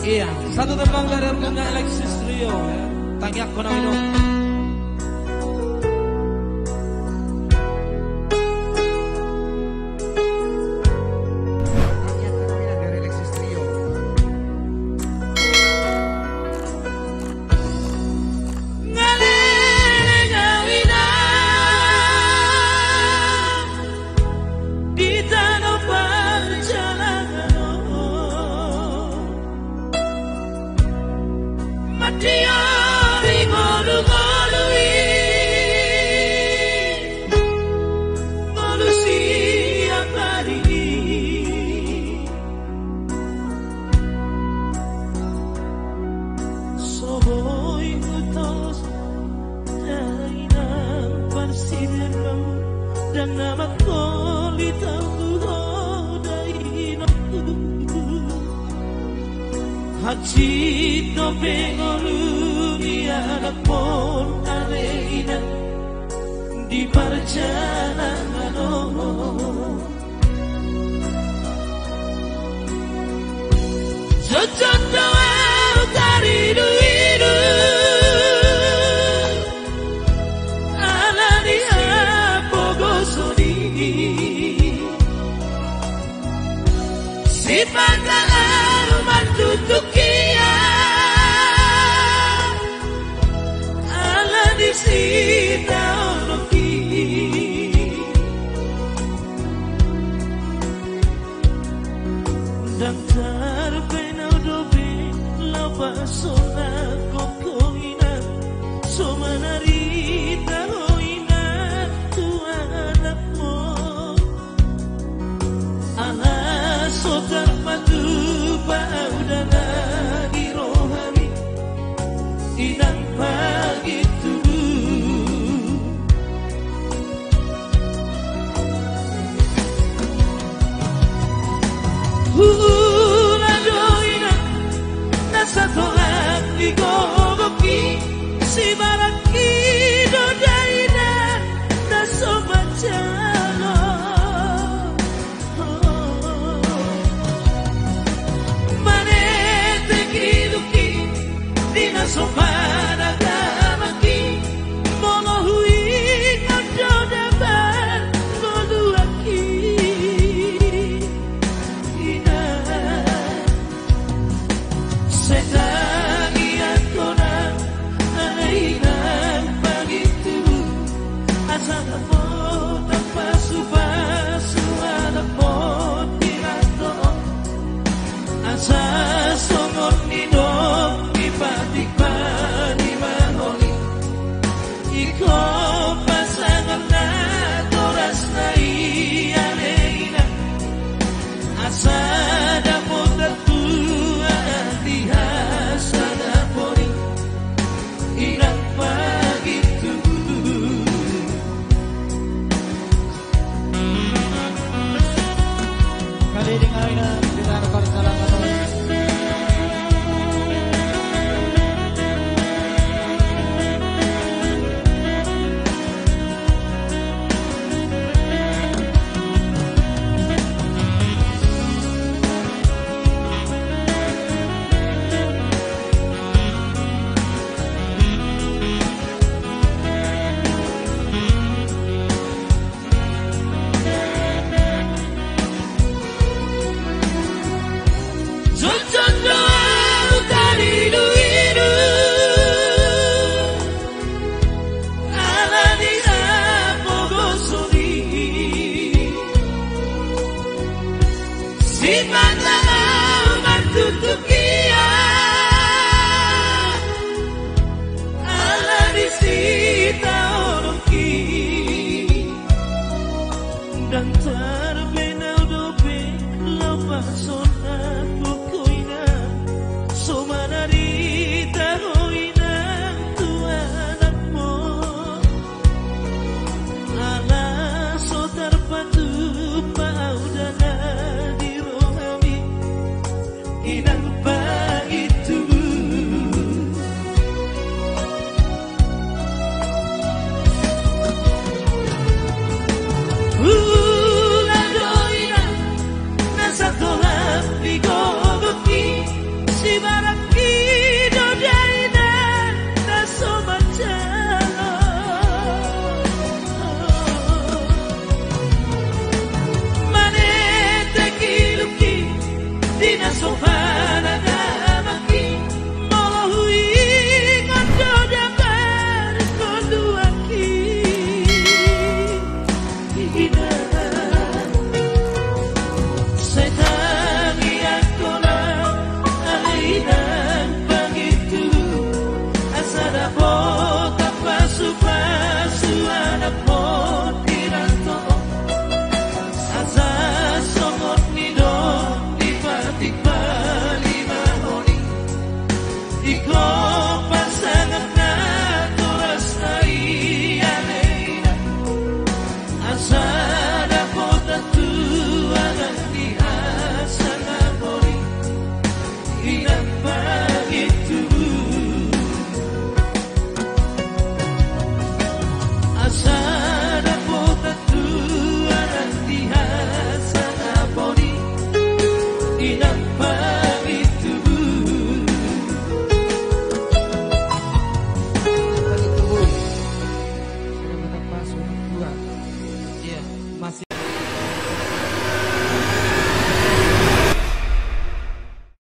Iya, satu tembang dari albumnya Alexis Trio ya. Tangyak Konang Ino. Dan nama kolita Haji no pengolu anak pon aleina di perjalanan Jojot doa dari duiru ala dia pogosoni si pandangan mantutukia ala di sita onoki dan terbenau dobe labasona kokoina somanarita hoina tuanakmu ala sotar madu paudana di rohani inang pagi doina nasa tolak di gogoki si baraki do daina naso bacalo manete kiduki di naso panagamaki mono hui najo dabar moluaki Setagian kona alaina begitu asal pun tanpa subasu ada pun dirato asal somor nidom dipatik pani manoli iko pasangan na toras na alaina asal dapot si pandangan mantutukia ala di sita onoki dan terbenau dobe lapason